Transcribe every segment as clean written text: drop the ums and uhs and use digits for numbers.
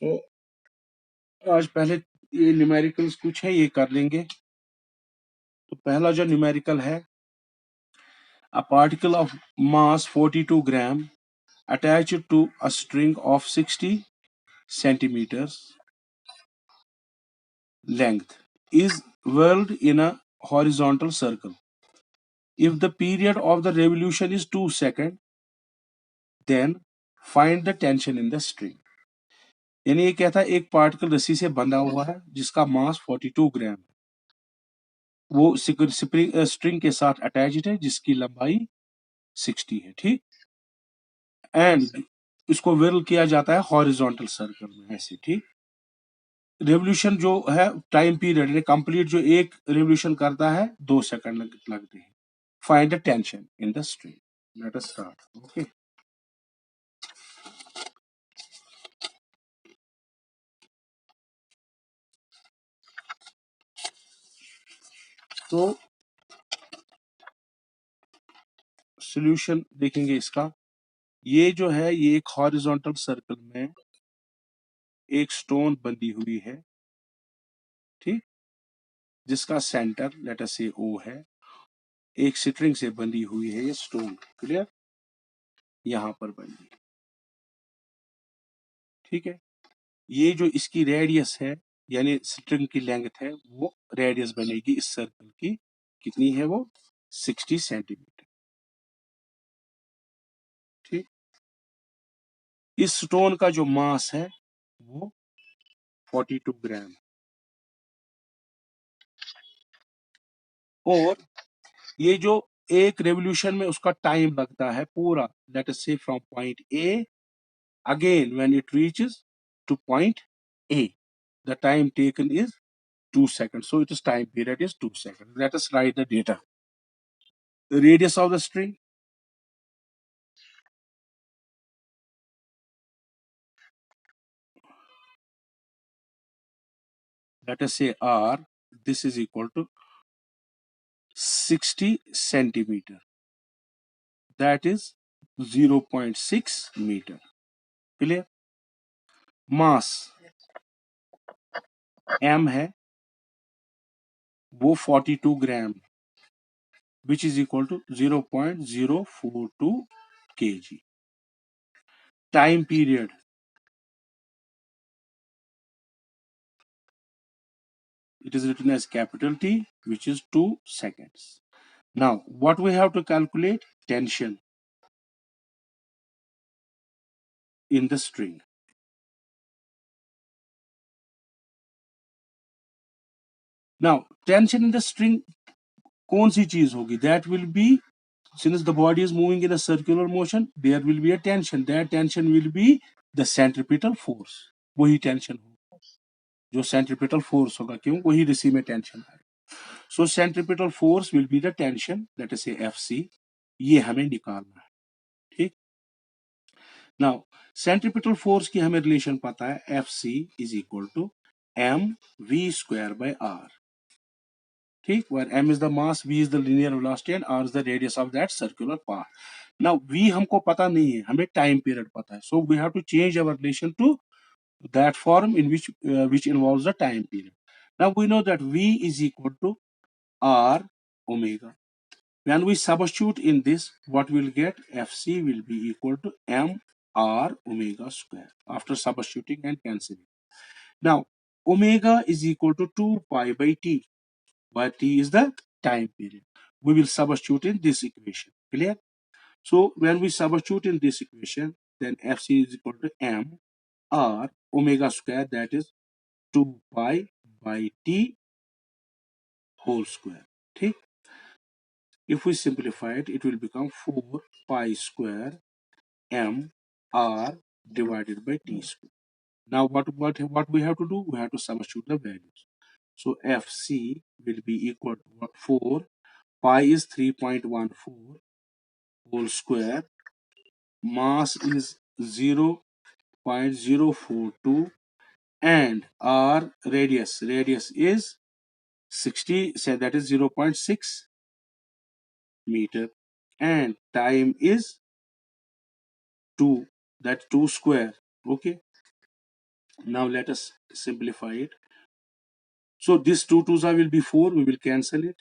तो आज पहले ये न्यूमेरिकल्स कुछ है ये कर लेंगे। तो पहला जो न्यूमेरिकल है, a particle of mass 42 gram attached to a string of 60 centimeters length is whirled in a horizontal circle. If the period of the revolution is 2 seconds, then find the tension in the string. यानी ये कहता है एक particle रस्सी से बंधा हुआ है जिसका मास 42 ग्राम, वो स्ट्रिंग के साथ अटैच्ड है जिसकी लंबाई 60 है, ठीक। एंड इसको विरल किया जाता है हॉरिजॉन्टल सर्कल में ऐसे, ठीक। रेवोल्यूशन जो है टाइम पीरियड कंप्लीट जो एक रेवोल्यूशन करता है 2 सेकंड लगते हैं। Find the tension in the string. Let us start. Okay, तो सॉल्यूशन देखेंगे इसका। ये जो है ये एक हॉरिजॉन्टल सर्कल में एक स्टोन बंधी हुई है, ठीक, जिसका सेंटर लेट अस से ओ है, एक स्ट्रिंग से बंधी हुई है ये स्टोन, क्लियर, यहां पर बंधी है, ठीक है। ये जो इसकी रेडियस है यानी स्ट्रिंग की लेंथ है वो रेडियस बनेगी इस सर्कल की, कितनी है वो 60 सेंटीमीटर, ठीक। इस स्टोन का जो मास है वो 42 ग्राम, और ये जो एक रेवोल्यूशन में उसका टाइम लगता है पूरा, लेट अस से from point A again when it reaches two point A, the time taken is 2 seconds, so its time period is 2 seconds. Let us write the data. The radius of the string, let us say r, this is equal to 60 centimeter, that is 0.6 meter, clear। Mass m है वो 42 ग्राम, which is equal to 0.042 kg। Time period, it is written as capital T, which is 2 seconds। Now what we have to calculate? Tension in the string। Now tension in the string कौन सी चीज होगी? That will be, since the body is moving in a circular motion, there will be a tension, that tension will be the centripetal force। वही tension होगा जो centripetal force होगा, क्यों? वही रिसी में टेंशन है। So centripetal force will be the tension, let us say FC, ये हमें निकालना है, ठीक। नाउ सेंट्रिपिटल फोर्स की हमें रिलेशन पता है, F C is equal to M V square by R, ठीक, where m is the mass, v is the linear velocity and r is the radius of that circular path। now v हमको पता नहीं है, हमें time period पता है, so we have to change our relation to that form in which involves the time period। now we know that v is equal to r omega। when we substitute in this, what we'll get? fc will be equal to m r omega square after substituting and cancelling। now omega is equal to 2 pi by t, where t is the time period। we will substitute in this equation, clear। so when we substitute in this equation, then fc is equal to m r omega square, that is 2 pi by t whole square, ठीक। if we simplify it, it will become 4 pi square m r divided by t square। now what we have to do? We have to substitute the values। so fc will be equal to 4 pi is 3.14 whole square, mass is 0.042, and r radius is 60, say that is 0.6 meter, and time is 2, that 2 square, okay। Now let us simplify it. So this 2 2s will be 4. We will cancel it.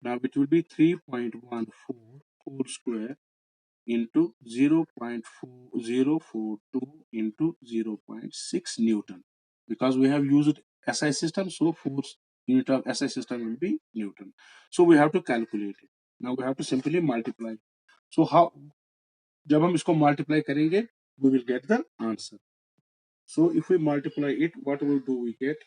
Now it will be 3.14 whole square into 0.4042 into 0.6 Newton. Because we have used SI system, so force unit of SI system will be Newton. So we have to calculate it. Now we have to simply multiply. So how, जब हम इसको multiply करेंगे, we will get the answer. So if we multiply it, what will do we get?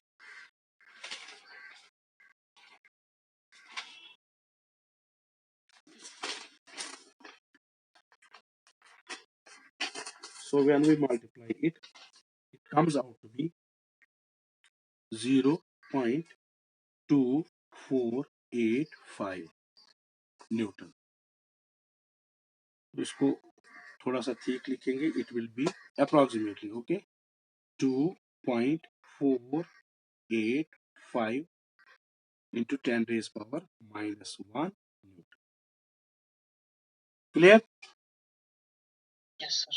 So when we multiply it, it comes out to be 0.2485 Newton. इसको थोड़ा सा ठीक लिखेंगे. It will be approximately, okay, 2.485 into 10 raised power minus 1 Newton. Clear? Yes, sir.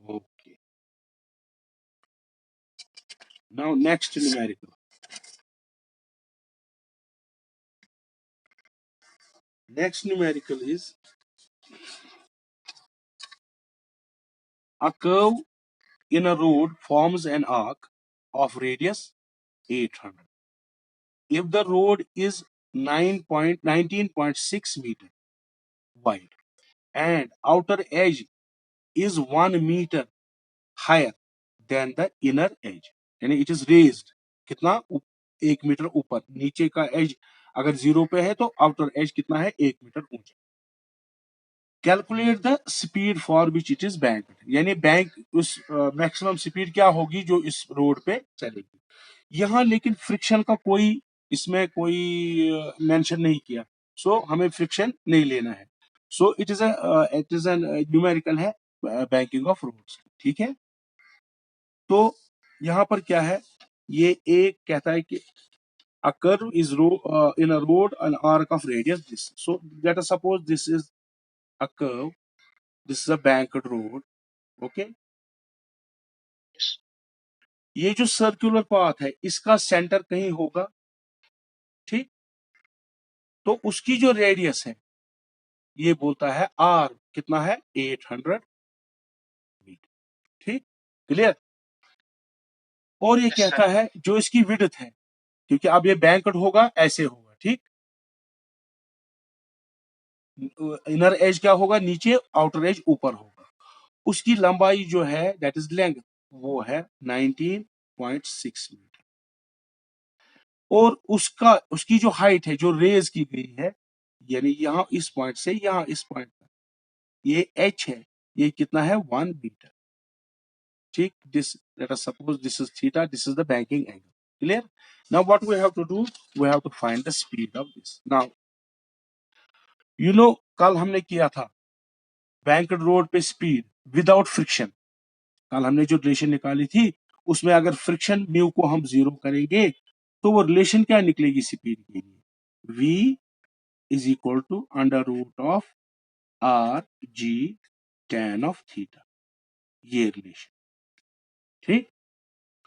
Okay. Now next numerical. Next numerical is a curve in a road forms an arc of radius 800. If the road is 19.6 meter wide and outer edge is 1 meter higher than the inner edge, यानी it is raised कितना 1 metre ऊपर, नीचे का as अगर 0 पे है तो outer as कितना है 1 मीटर ऊंचा. Calculate the speed for which it is bank, यानी बैंक उस मैक्सिमम स्पीड क्या होगी जो इस रोड पे चलेगी. यहाँ लेकिन फ्रिक्शन का कोई इसमें कोई मेंशन नहीं किया, सो हमें फ्रिक्शन नहीं लेना है. So it is an numerical है बैंकिंग ऑफ रोड्स. ठीक है, तो यहाँ पर क्या है, ये एक कहता है कि a curve is in a road an arc of radius this. So let us suppose this is a curve, this is a banked road. Okay, ये जो सर्कुलर पाथ है इसका सेंटर कहीं होगा. ठीक, तो उसकी जो रेडियस है ये बोलता है आर कितना है 800 मीटर. ठीक, क्लियर. और ये कहता है जो इसकी विड्थ है, क्योंकि अब ये बैंकड होगा ऐसे होगा. ठीक, इनर एज क्या होगा नीचे, आउटर एज ऊपर होगा. उसकी लंबाई जो है दैट इज लेंथ, वो है 19.6 मीटर. और उसकी जो हाइट है जो रेज की गई है, यानी यहां इस पॉइंट से यहां इस पॉइंट तक, ये एच है, ये कितना है 1 मीटर. ठीक, this let us suppose this is theta, this is the banking angle. Clear. Now what we have to do, we have to find the speed of this. Now you know कल हमने किया था banked road पे speed without friction. कल हमने जो relation निकाली थी उसमें अगर फ्रिक्शन म्यू को हम 0 करेंगे तो वो रिलेशन क्या निकलेगी स्पीड के लिए, v is equal to under root of R G tan of theta. ये रिलेशन. ठीक,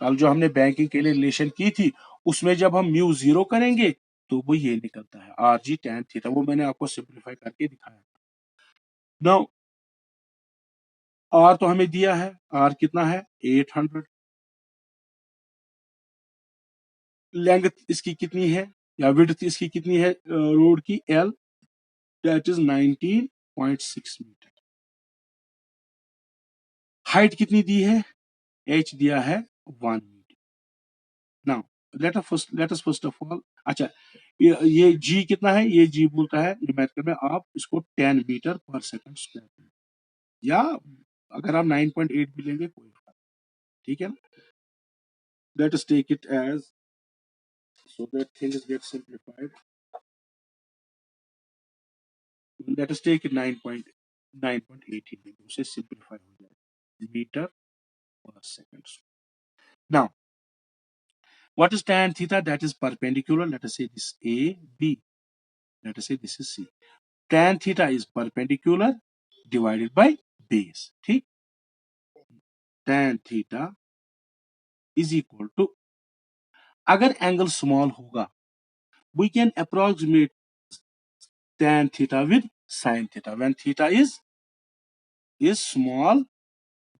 कल जो हमने बैंकिंग के लिए रिलेशन की थी उसमें जब हम म्यू 0 करेंगे तो वो ये निकलता है आर जी tan थीटा. वो मैंने आपको सिंप्लीफाई करके दिखाया. नाउ आर तो हमें दिया है, आर कितना है 800. लेंथ इसकी कितनी है या विड्थ इसकी कितनी है रोड की, L, that is 19.6 metre. Height कितनी दी है, एच दिया है 1 metre. Now let us first of all, अच्छा ये जी कितना है, ये जी बोलता है न्यूमेरिकल में आप इसको 10 मीटर पर सेकंड स्क्वायर, या अगर आप 9.8 भी लेंगे कोई फर्क. ठीक है ना, let us take it as, so that things get simplified. Let us take it 9.18, उसे simplify हो जाए metre per second. Now, what is tan theta? That is perpendicular. Let us say this A, B. Let us say this is C. Tan theta is perpendicular divided by base. ठीक? Tan theta is equal to, अगर angle small होगा we can approximate tan theta with sin theta when theta is small,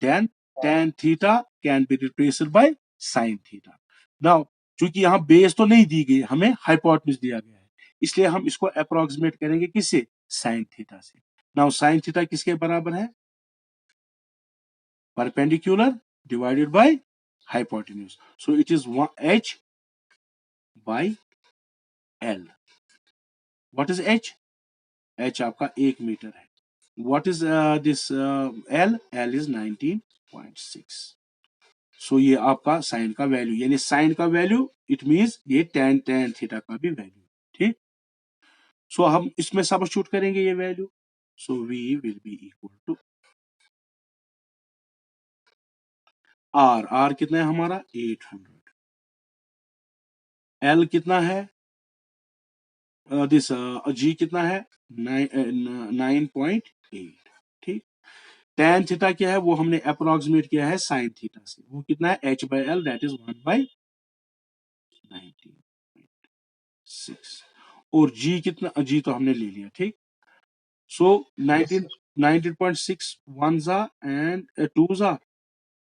then tan theta can be replaced by sin theta. Now चूंकि यहाँ base तो नहीं दी गई, हमें hypotenuse दिया गया है, इसलिए हम इसको अप्रोक्सीमेट करेंगे किससे, sin theta से. नाउ sin theta किसके बराबर है, perpendicular divided by hypotenuse, so it is h by l. what is h? h आपका 1 मीटर है. what is this l? l is 19.6. सो ये आपका साइन का वैल्यू, यानी साइन का वैल्यू इट मींस ये tan थीटा का भी वैल्यू. ठीक. सो हम इसमें सबस्टिट्यूट करेंगे ये value. So v will be equal to r कितना है हमारा 800, l कितना है दिस g कितना है 9.8. ठीक. tan थीटा क्या है वो हमने अप्रोक्सीमेट किया है sin थीटा से, वो कितना है h by l that is 1/19.6. और g कितना, g तो हमने ले लिया. ठीक. सो 19.6 1 and 2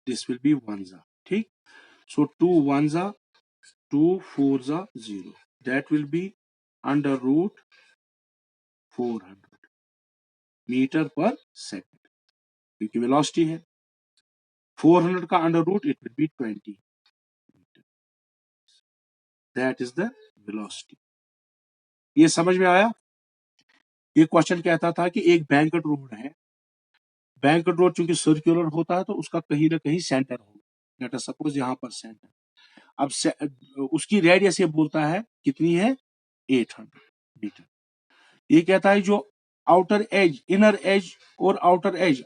this will be 1. ठीक. so 2 1 2 4 0, that will be under root 400 metre पर सेकंड, क्योंकि वेलोसिटी है. 400 का under root it will be 20 metre. That is the velocity. ये समझ में आया. ये क्वेश्चन कहता था कि एक बैंकेट रोड है, बैंकेट रोड चूंकि सर्कुलर होता है तो उसका कहीं ना कहीं सेंटर होगा. लेट अस सपोज यहाँ पर सेंटर, अब उसकी रेडियस ये बोलता है कितनी है 800 मीटर. ये कहता है जो आउटर एज, इनर एज और आउटर एज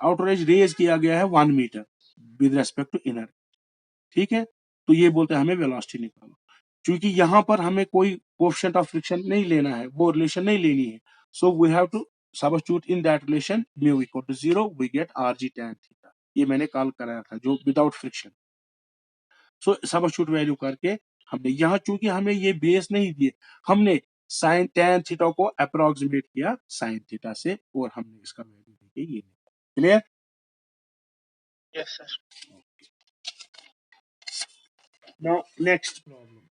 रेज किया गया है 1 metre with respect to inner. ठीक है. तो ये बोलते हैं हमें वेलोसिटी निकालो. क्योंकि यहाँ पर हमें कोई कोएफिशिएंट ऑफ फ्रिक्शन नहीं लेना है, वो रिलेशन नहीं लेनी है, so we have to substitute in that relation mu equal to 0 we get rg tan theta. ये मैंने कॉल कराया था जो without friction. So substitute value करके हमने यहाँ, चूंकि हमें ये बेस नहीं दिए, हमने साइन tan थीटा को अप्रोक्सीमेट किया साइन थीटा से और हमने इसका वैल्यू देके ये. Clear. Yes, sir. Now next problem.